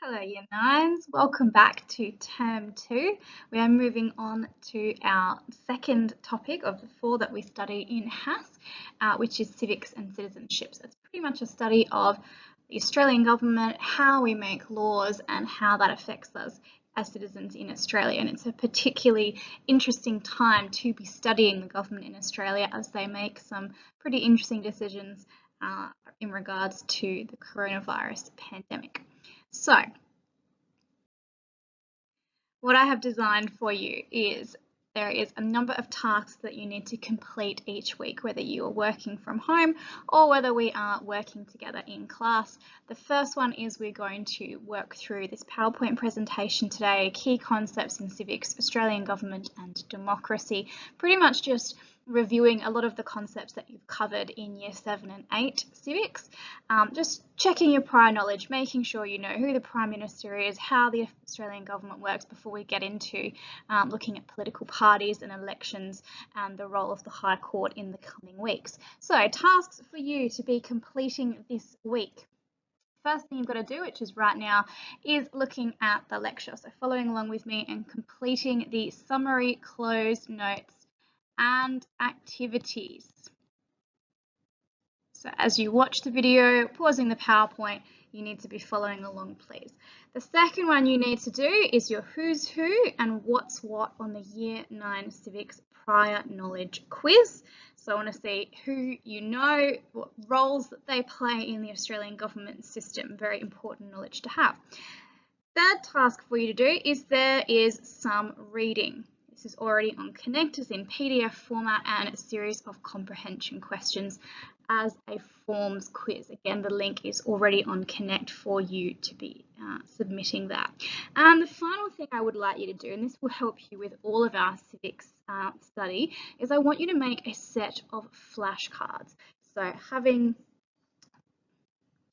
Hello, Year Nines. Welcome back to Term 2. We are moving on to our second topic of the four that we study in HAS, which is Civics and Citizenships. It's pretty much a study of the Australian government, how we make laws and how that affects us as citizens in Australia. And it's a particularly interesting time to be studying the government in Australia as they make some pretty interesting decisions in regards to the coronavirus pandemic. So, what I have designed for you is there is a number of tasks that you need to complete each week, whether you are working from home or whether we are working together in class. The first one is we're going to work through this PowerPoint presentation today, key concepts in civics, Australian government and democracy, pretty much just reviewing a lot of the concepts that you've covered in Year 7 and 8 civics, just checking your prior knowledge, making sure you know who the Prime Minister is, how the Australian government works before we get into looking at political parties and elections and the role of the High Court in the coming weeks. So tasks for you to be completing this week. First thing you've got to do, which is right now, is looking at the lecture. So following along with me and completing the summary, closed notes and activities. So as you watch the video, pausing the PowerPoint, you need to be following along, please. The second one you need to do is your who's who and what's what on the Year 9 Civics prior knowledge quiz. So I want to see who you know, what roles that they play in the Australian government system. Very important knowledge to have. Third task for you to do is there is some reading. This is already on Connect, it's in PDF format and a series of comprehension questions as a forms quiz. Again, the link is already on Connect for you to be submitting that. And the final thing I would like you to do, and this will help you with all of our civics study, is I want you to make a set of flashcards. So having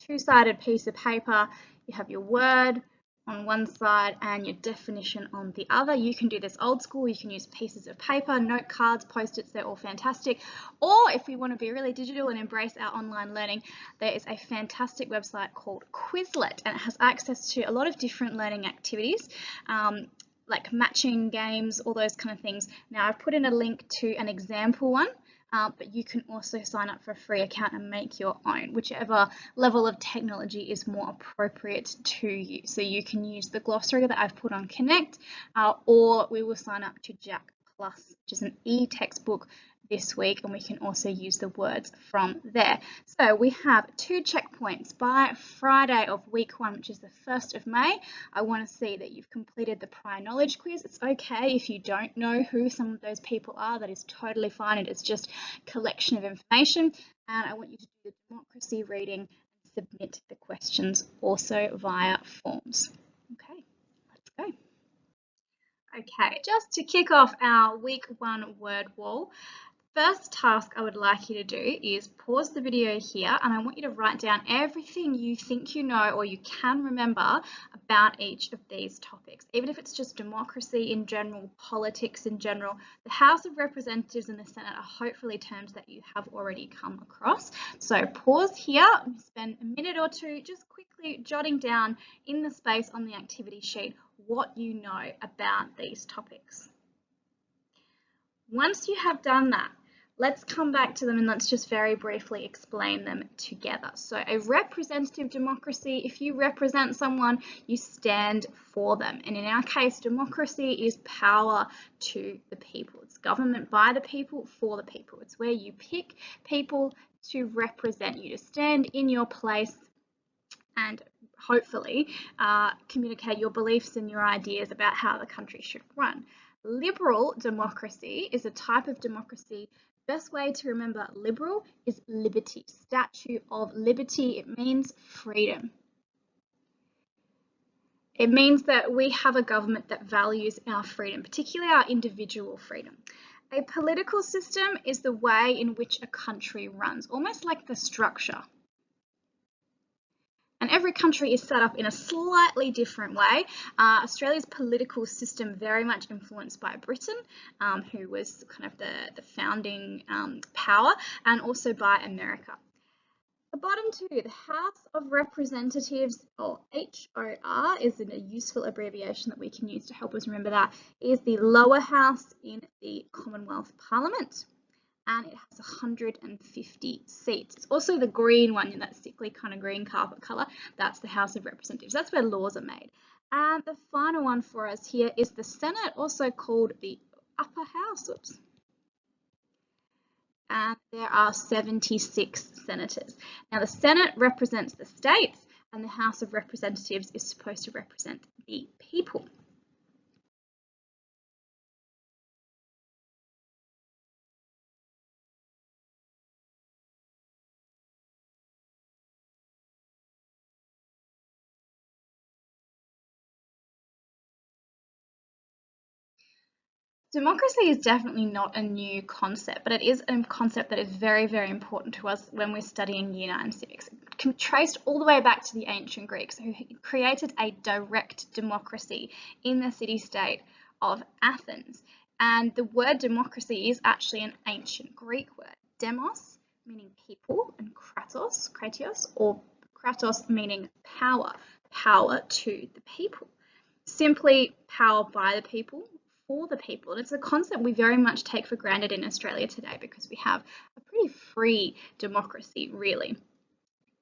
two-sided piece of paper, you have your word on one side and your definition on the other. You can do this old school, you can use pieces of paper, note cards, post-its, they're all fantastic. Or if we want to be really digital and embrace our online learning, there is a fantastic website called Quizlet, and it has access to a lot of different learning activities, like matching games, all those kind of things. Now I've put in a link to an example one, but you can also sign up for a free account and make your own, whichever level of technology is more appropriate to you. So you can use the glossary that I've put on Connect, or we will sign up to Jack Plus, which is an e-textbook this week, and we can also use the words from there. So we have 2 checkpoints by Friday of week 1, which is the 1st of May. I want to see that you've completed the prior knowledge quiz. It's okay if you don't know who some of those people are, that is totally fine. It is just a collection of information, and I want you to do the democracy reading and submit the questions also via forms. Okay, let's go. Okay, just to kick off our week 1 word wall, first task I would like you to do is pause the video here, and I want you to write down everything you think you know or you can remember about each of these topics. Even if it's just democracy in general, politics in general, the House of Representatives and the Senate are hopefully terms that you have already come across. So pause here, spend a minute or two just quickly jotting down in the space on the activity sheet what you know about these topics. Once you have done that, let's come back to them and let's just very briefly explain them together. So a representative democracy, if you represent someone, you stand for them. And in our case, democracy is power to the people. It's government by the people, for the people. It's where you pick people to represent you, to stand in your place and hopefully communicate your beliefs and your ideas about how the country should run. Liberal democracy is a type of democracy. Best way to remember liberal is liberty, Statue of Liberty. It means freedom. It means that we have a government that values our freedom, particularly our individual freedom. A political system is the way in which a country runs, almost like the structure. And every country is set up in a slightly different way. Australia's political system very much influenced by Britain, who was kind of the founding power, and also by America. The bottom two, the House of Representatives, or HOR, is a useful abbreviation that we can use to help us remember that, is the lower house in the Commonwealth Parliament, and it has 150 seats. It's also the green one, in that sickly kind of green carpet colour. That's the House of Representatives. That's where laws are made. And the final one for us here is the Senate, also called the upper house. Oops. And there are 76 senators. Now, the Senate represents the states, and the House of Representatives is supposed to represent the people. Democracy is definitely not a new concept, but it is a concept that is very, very important to us when we're studying Year 9 Civics. It traced all the way back to the ancient Greeks, who created a direct democracy in the city-state of Athens. And the word democracy is actually an ancient Greek word. Demos, meaning people, and kratios, or kratos, meaning power, power to the people. Simply power by the people, for the people. And it's a concept we very much take for granted in Australia today because we have a pretty free democracy, really.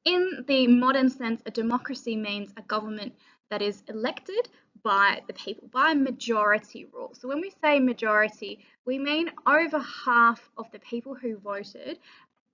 In the modern sense, a democracy means a government that is elected by the people, by majority rule. So when we say majority, we mean over half of the people who voted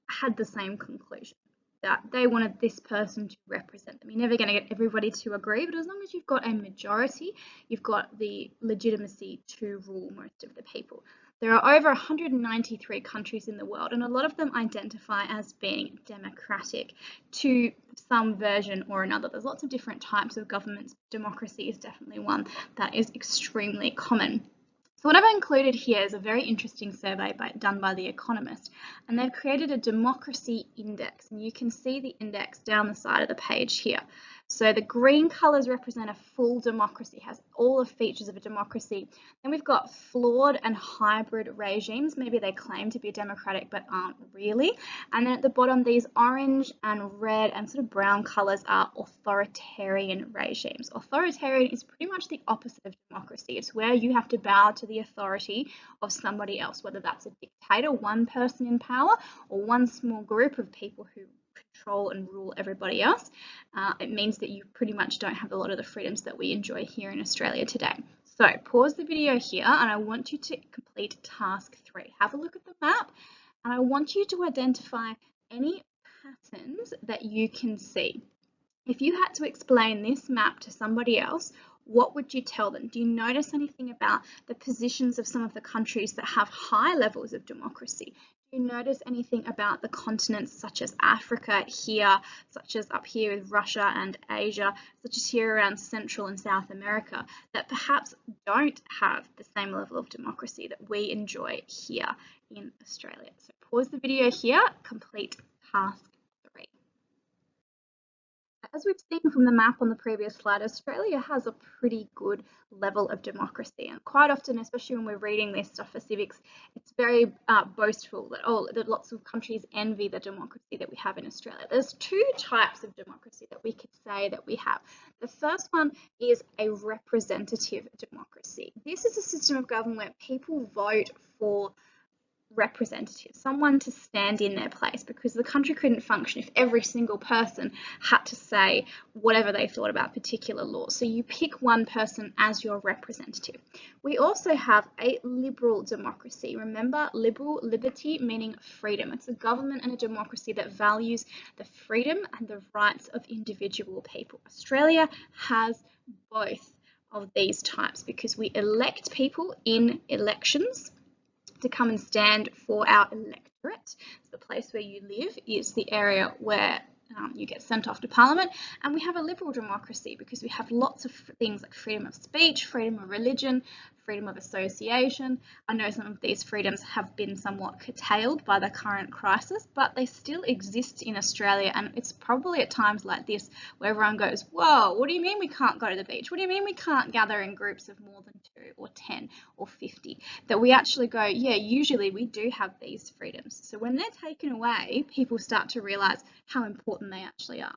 had the same conclusion, that they wanted this person to represent them. You're never going to get everybody to agree, but as long as you've got a majority, you've got the legitimacy to rule most of the people. There are over 193 countries in the world, and a lot of them identify as being democratic to some version or another. There's lots of different types of governments. Democracy is definitely one that is extremely common. So what I've included here is a very interesting survey done by The Economist, and they've created a democracy index, and you can see the index down the side of the page here. So the green colours represent a full democracy, has all the features of a democracy. Then we've got flawed and hybrid regimes. Maybe they claim to be democratic but aren't really. And then at the bottom, these orange and red and sort of brown colours are authoritarian regimes. Authoritarian is pretty much the opposite of democracy. It's where you have to bow to the authority of somebody else, whether that's a dictator, one person in power, or one small group of people who control and rule everybody else. It means that you pretty much don't have a lot of the freedoms that we enjoy here in Australia today. So pause the video here, and I want you to complete task 3. Have a look at the map, and I want you to identify any patterns that you can see. If you had to explain this map to somebody else, what would you tell them? Do you notice anything about the positions of some of the countries that have high levels of democracy? Do you notice anything about the continents such as Africa here, such as up here with Russia and Asia, such as here around Central and South America, that perhaps don't have the same level of democracy that we enjoy here in Australia? So pause the video here, complete task 3. As we've seen from the map on the previous slide, Australia has a pretty good level of democracy, and quite often, especially when we're reading this stuff for civics, it's very boastful that lots of countries envy the democracy that we have in Australia. There's 2 types of democracy that we could say that we have. The first one is a representative democracy. This is a system of government where people vote for representative, someone to stand in their place, because the country couldn't function if every single person had to say whatever they thought about particular laws. So you pick one person as your representative. We also have a liberal democracy. Remember, liberty meaning freedom. It's a government and a democracy that values the freedom and the rights of individual people. Australia has both of these types because we elect people in elections to come and stand for our electorate. So the place where you live is the area where you get sent off to Parliament. And we have a liberal democracy because we have lots of things like freedom of speech, freedom of religion, freedom of association. I know some of these freedoms have been somewhat curtailed by the current crisis, but they still exist in Australia, and it's probably at times like this where everyone goes, whoa, what do you mean we can't go to the beach? What do you mean we can't gather in groups of more than 2 or 10 or 50? That we actually go, yeah, usually we do have these freedoms. So when they're taken away, people start to realise how important they actually are.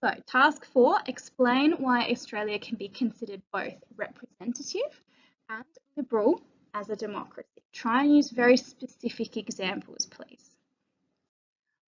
So task 4, explain why Australia can be considered both representative and liberal as a democracy. Try and use very specific examples, please.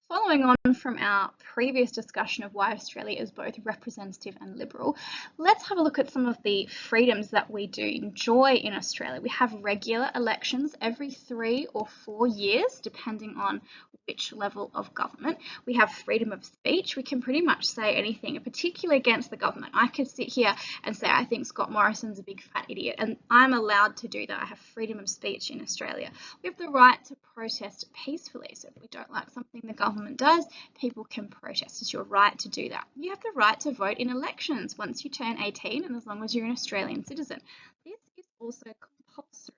Following on from our previous discussion of why Australia is both representative and liberal, let's have a look at some of the freedoms that we do enjoy in Australia. We have regular elections every 3 or 4 years, depending on which level of government. We have freedom of speech. We can pretty much say anything, particularly against the government. I could sit here and say, I think Scott Morrison's a big fat idiot, and I'm allowed to do that. I have freedom of speech in Australia. We have the right to protest peacefully. So if we don't like something the government does, people can protest. It's your right to do that. You have the right to vote in elections once you turn 18 and as long as you're an Australian citizen. This is also compulsory,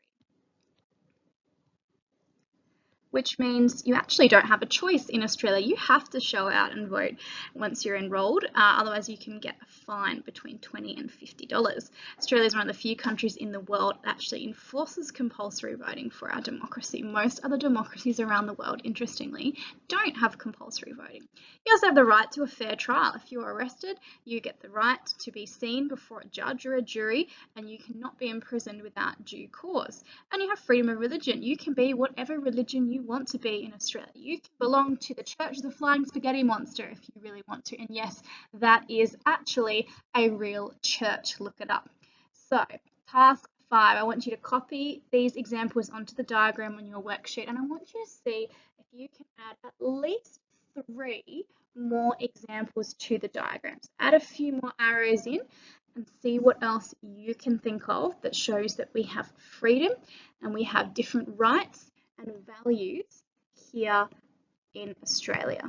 which means you actually don't have a choice in Australia. You have to show out and vote once you're enrolled, otherwise you can get a fine between $20 and $50. Australia is one of the few countries in the world that actually enforces compulsory voting for our democracy. Most other democracies around the world, interestingly, don't have compulsory voting. You also have the right to a fair trial. If you're arrested, you get the right to be seen before a judge or a jury, and you cannot be imprisoned without due cause. And you have freedom of religion. You can be whatever religion you want to be in Australia. You can belong to the Church of the Flying Spaghetti Monster if you really want to. And yes, that is actually a real church. Look it up. So, task 5, I want you to copy these examples onto the diagram on your worksheet, and I want you to see if you can add at least 3 more examples to the diagrams. Add a few more arrows in and see what else you can think of that shows that we have freedom and we have different rights and values here in Australia.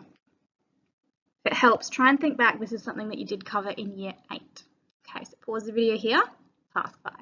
If it helps, try and think back. This is something that you did cover in year 8. Okay, so pause the video here, task 5.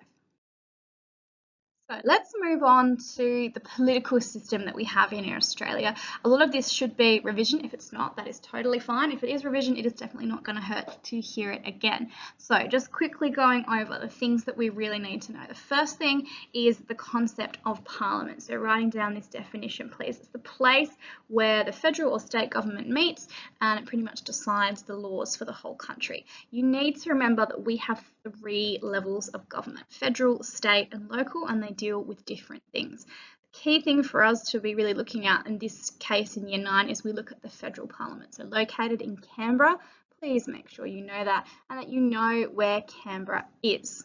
So let's move on to the political system that we have in Australia. A lot of this should be revision. If it's not, that is totally fine. If it is revision, it is definitely not going to hurt to hear it again. So just quickly going over the things that we really need to know. The first thing is the concept of Parliament. So writing down this definition, please. It's the place where the federal or state government meets and it pretty much decides the laws for the whole country. You need to remember that we have 3 levels of government: federal, state and local, and they deal with different things. The key thing for us to be really looking at in this case in year 9 is we look at the federal parliament. So located in Canberra, please make sure you know that and that you know where Canberra is.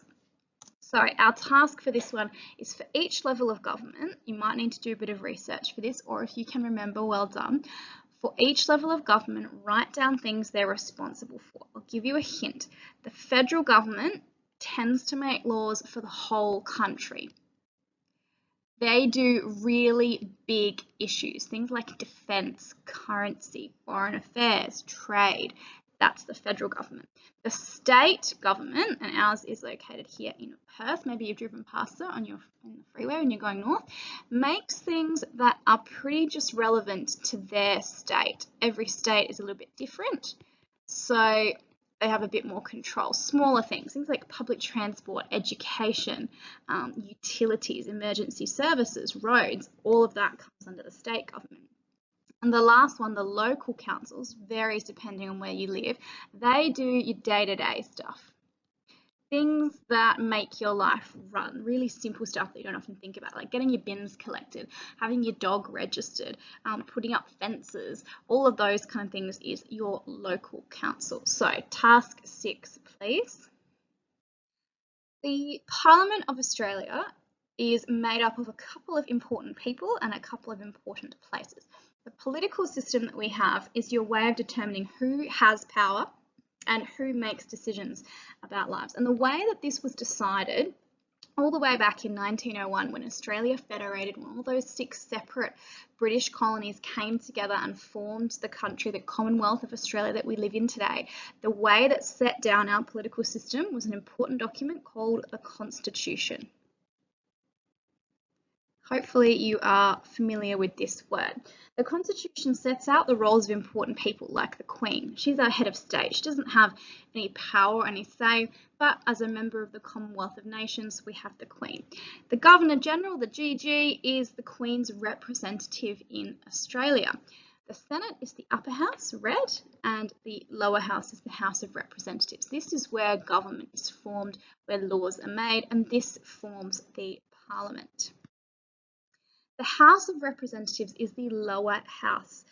So our task for this one is for each level of government, you might need to do a bit of research for this, or if you can remember, well done. For each level of government, write down things they're responsible for. I'll give you a hint. The federal government tends to make laws for the whole country. They do really big issues, things like defence, currency, foreign affairs, trade. That's the federal government. The state government, and ours is located here in Perth, maybe you've driven past it on the freeway when you're going north, makes things that are pretty just relevant to their state. Every state is a little bit different, so they have a bit more control. Smaller things like public transport, education, utilities, emergency services, roads, all of that comes under the state government. And the last one, the local councils, varies depending on where you live. They do your day-to-day stuff. Things that make your life run, really simple stuff that you don't often think about, like getting your bins collected, having your dog registered, putting up fences, all of those kind of things is your local council. So task 6, please. The Parliament of Australia is made up of a couple of important people and a couple of important places. The political system that we have is your way of determining who has power and who makes decisions about lives. And the way that this was decided all the way back in 1901 when Australia federated, when all those 6 separate British colonies came together and formed the country, the Commonwealth of Australia that we live in today. The way that set down our political system was an important document called the Constitution. Hopefully you are familiar with this word. The Constitution sets out the roles of important people like the Queen. She's our head of state. She doesn't have any power or any say, but as a member of the Commonwealth of Nations, we have the Queen. The Governor General, the GG, is the Queen's representative in Australia. The Senate is the upper house, red, and the lower house is the House of Representatives. This is where government is formed, where laws are made, and this forms the Parliament. The House of Representatives is the lower house.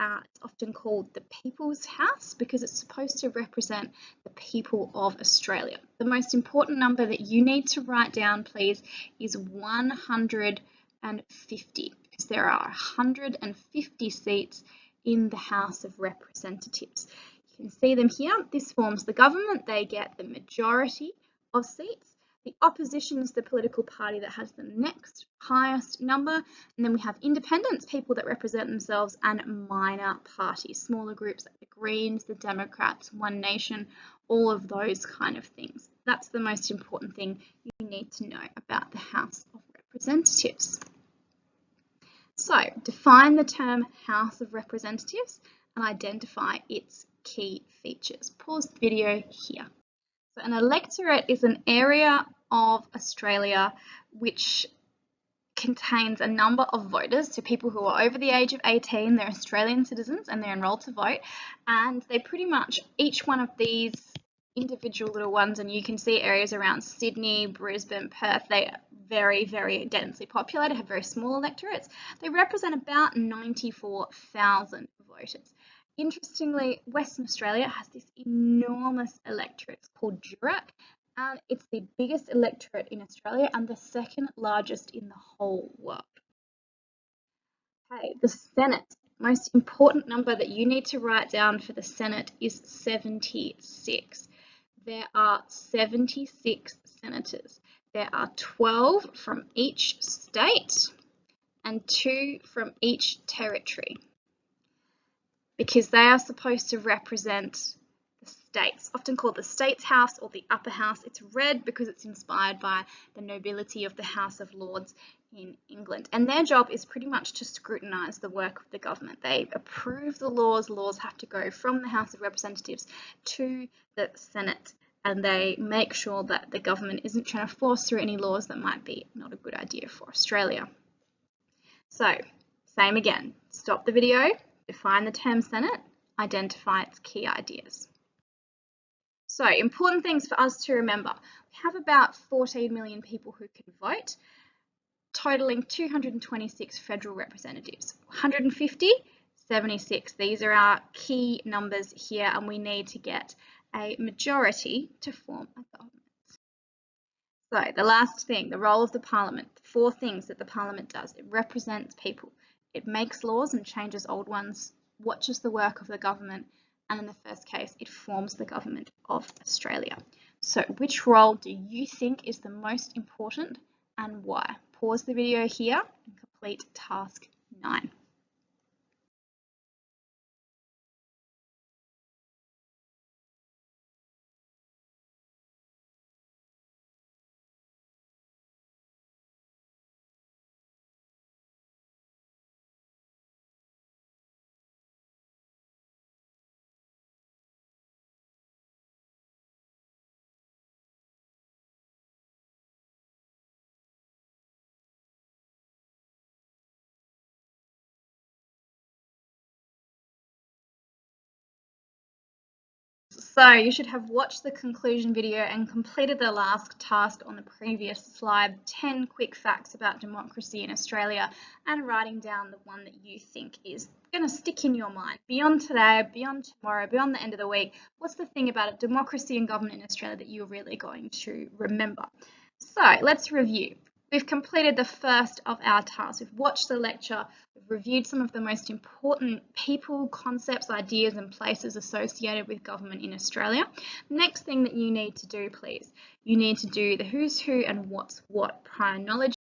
It's often called the People's House because it's supposed to represent the people of Australia. The most important number that you need to write down, please, is 150 because there are 150 seats in the House of Representatives. You can see them here. This forms the government. They get the majority of seats. The opposition is the political party that has the next highest number. And then we have independents, people that represent themselves, and minor parties, smaller groups like the Greens, the Democrats, One Nation, all of those kind of things. That's the most important thing you need to know about the House of Representatives. So define the term House of Representatives and identify its key features. Pause the video here. So an electorate is an area of Australia which contains a number of voters, so people who are over the age of 18, they're Australian citizens and they're enrolled to vote, and they pretty much, each one of these individual little ones, and you can see areas around Sydney, Brisbane, Perth, they are very, very densely populated, have very small electorates. They represent about 94,000 voters. Interestingly, Western Australia has this enormous electorate. It's called Durack, and it's the biggest electorate in Australia and the second largest in the whole world. Okay, the Senate. Most important number that you need to write down for the Senate is 76. There are 76 senators. There are 12 from each state and 2 from each territory, because they are supposed to represent the states, often called the States House or the Upper House. It's red because it's inspired by the nobility of the House of Lords in England. And their job is pretty much to scrutinise the work of the government. They approve the laws. Laws have to go from the House of Representatives to the Senate, and they make sure that the government isn't trying to force through any laws that might be not a good idea for Australia. So, same again. Stop the video. Define the term Senate, identify its key ideas. So, important things for us to remember. We have about 14 million people who can vote, totaling 226 federal representatives. 150, 76. These are our key numbers here, and we need to get a majority to form a government. So, the last thing, the role of the Parliament. 4 things that the Parliament does. It represents people. It makes laws and changes old ones, watches the work of the government, and in the first case, it forms the government of Australia. So which role do you think is the most important and why? Pause the video here and complete task 9. So you should have watched the conclusion video and completed the last task on the previous slide, 10 quick facts about democracy in Australia, and writing down the one that you think is going to stick in your mind. Beyond today, beyond tomorrow, beyond the end of the week, what's the thing about it, democracy and government in Australia that you're really going to remember? So let's review. We've completed the first of our tasks. We've watched the lecture, we've reviewed some of the most important people, concepts, ideas and places associated with government in Australia. Next thing that you need to do, please, you need to do the who's who and what's what, prior knowledge